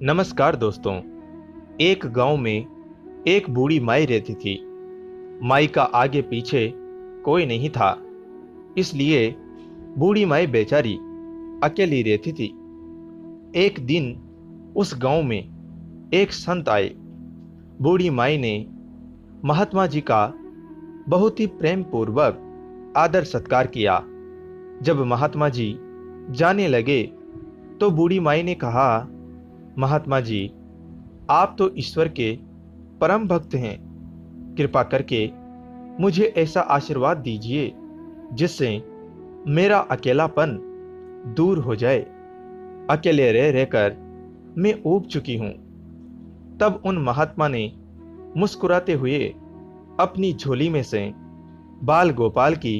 नमस्कार दोस्तों। एक गांव में एक बूढ़ी माई रहती थी। माई का आगे पीछे कोई नहीं था, इसलिए बूढ़ी माई बेचारी अकेली रहती थी। एक दिन उस गांव में एक संत आए। बूढ़ी माई ने महात्मा जी का बहुत ही प्रेम पूर्वक आदर सत्कार किया। जब महात्मा जी जाने लगे तो बूढ़ी माई ने कहा, महात्मा जी, आप तो ईश्वर के परम भक्त हैं। कृपा करके मुझे ऐसा आशीर्वाद दीजिए जिससे मेरा अकेलापन दूर हो जाए। अकेले रह रहकर मैं ऊब चुकी हूं। तब उन महात्मा ने मुस्कुराते हुए अपनी झोली में से बाल गोपाल की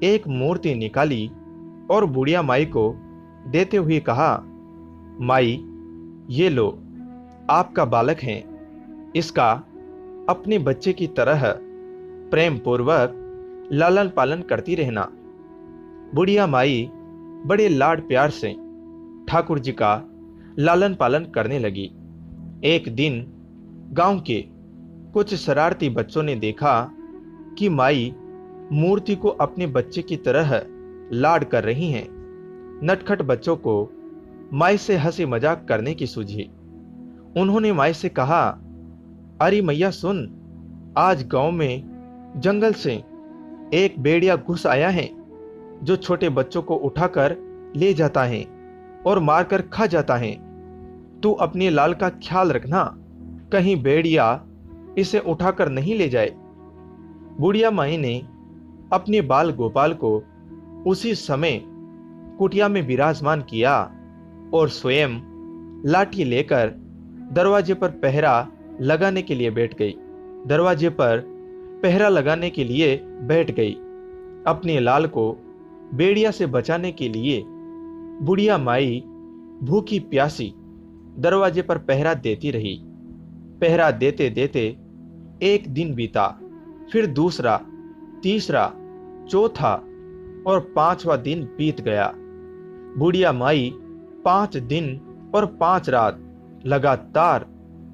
एक मूर्ति निकाली और बुढ़िया माई को देते हुए कहा, माई, ये लो, आपका बालक है। इसका अपने बच्चे की तरह प्रेम पूर्वक लालन पालन करती रहना। बुढ़िया माई बड़े लाड प्यार से ठाकुर जी का लालन पालन करने लगी। एक दिन गांव के कुछ शरारती बच्चों ने देखा कि माई मूर्ति को अपने बच्चे की तरह लाड कर रही हैं। नटखट बच्चों को माई से हंसी मजाक करने की सूझी। उन्होंने माई से कहा, अरे मैया सुन, आज गांव में जंगल से एक भेड़िया घुस आया है जो छोटे बच्चों को उठाकर ले जाता है और मारकर खा जाता है। तू अपने लाल का ख्याल रखना, कहीं भेड़िया इसे उठाकर नहीं ले जाए। बुढ़िया माई ने अपने बाल गोपाल को उसी समय कुटिया में विराजमान किया और स्वयं लाठी लेकर दरवाजे पर पहरा लगाने के लिए बैठ गई। दरवाजे पर पहरा लगाने के लिए बैठ गई। अपने लाल को भेड़िया से बचाने के लिए बुढ़िया माई भूखी प्यासी दरवाजे पर पहरा देती रही। पहरा देते देते एक दिन बीता, फिर दूसरा, तीसरा, चौथा और पांचवा दिन बीत गया। बुढ़िया माई 5 दिन और 5 रात लगातार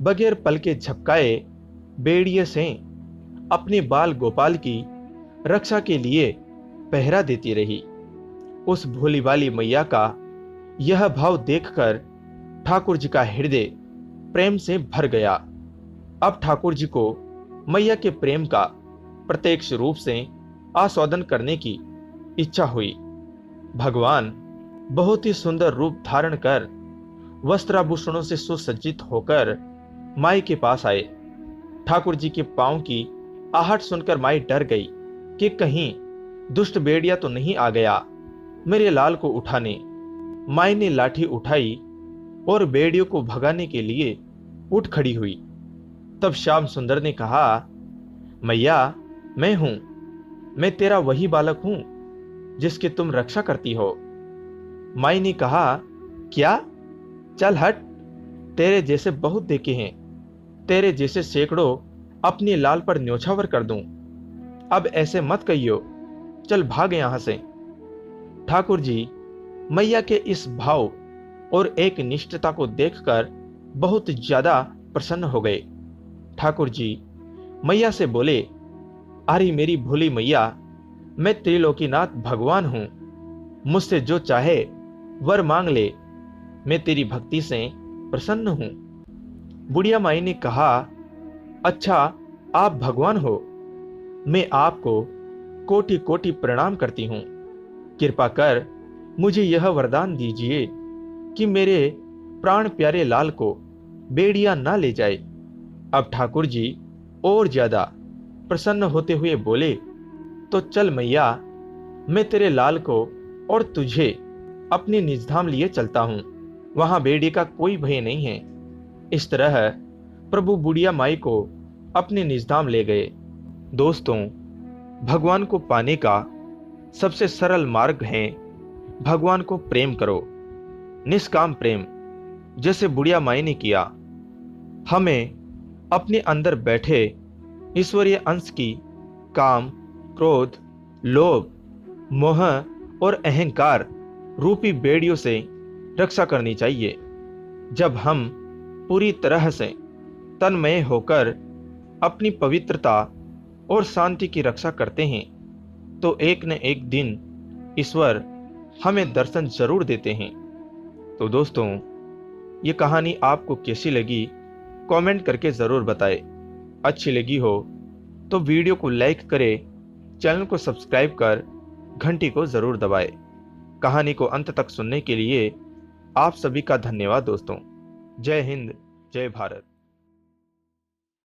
बगैर पलके झपकाए भेड़िए से अपने बाल गोपाल की रक्षा के लिए पहरा देती रही। उस भोली वाली मैया का यह भाव देखकर ठाकुर जी का हृदय प्रेम से भर गया। अब ठाकुर जी को मैया के प्रेम का प्रत्यक्ष रूप से आस्वादन करने की इच्छा हुई। भगवान बहुत ही सुंदर रूप धारण कर वस्त्राभूषणों से सुसज्जित होकर माई के पास आए। ठाकुर जी के पांव की आहट सुनकर माई डर गई कि कहीं दुष्ट भेड़िया तो नहीं आ गया मेरे लाल को उठाने। माई ने लाठी उठाई और भेड़ियों को भगाने के लिए उठ खड़ी हुई। तब श्याम सुंदर ने कहा, मैया, मैं हूं, मैं तेरा वही बालक हूं जिसकी तुम रक्षा करती हो। माई ने कहा, क्या? चल हट, तेरे जैसे बहुत देखे हैं, तेरे जैसे सैकड़ों अपनी लाल पर न्योछावर कर दूं। अब ऐसे मत कहियो, चल भाग यहां से। ठाकुर जी मैया के इस भाव और एक निष्ठता को देखकर बहुत ज्यादा प्रसन्न हो गए। ठाकुर जी मैया से बोले, अरे मेरी भोली मैया, मैं त्रिलोकीनाथ भगवान हूं, मुझसे जो चाहे वर मांग ले, मैं तेरी भक्ति से प्रसन्न हूं। बुढ़िया माई ने कहा, अच्छा आप भगवान हो, मैं आपको कोटि कोटि प्रणाम करती हूं। कृपा कर मुझे यह वरदान दीजिए कि मेरे प्राण प्यारे लाल को भेड़िया ना ले जाए। अब ठाकुर जी और ज्यादा प्रसन्न होते हुए बोले, तो चल मैया, मैं तेरे लाल को और तुझे अपने निजधाम लिए चलता हूं, वहां भेड़िए का कोई भय नहीं है। इस तरह प्रभु बुढ़िया माई को अपने निजधाम ले गए। दोस्तों, भगवान को पाने का सबसे सरल मार्ग है भगवान को प्रेम करो, निष्काम प्रेम, जैसे बुढ़िया माई ने किया। हमें अपने अंदर बैठे ईश्वरीय अंश की काम, क्रोध, लोभ, मोह और अहंकार रूपी भेड़ियों से रक्षा करनी चाहिए। जब हम पूरी तरह से तन्मय होकर अपनी पवित्रता और शांति की रक्षा करते हैं तो एक न एक दिन ईश्वर हमें दर्शन जरूर देते हैं। तो दोस्तों, ये कहानी आपको कैसी लगी कमेंट करके ज़रूर बताएं। अच्छी लगी हो तो वीडियो को लाइक करें, चैनल को सब्सक्राइब कर घंटी को ज़रूर दबाएं। कहानी को अंत तक सुनने के लिए आप सभी का धन्यवाद दोस्तों। जय हिंद, जय भारत।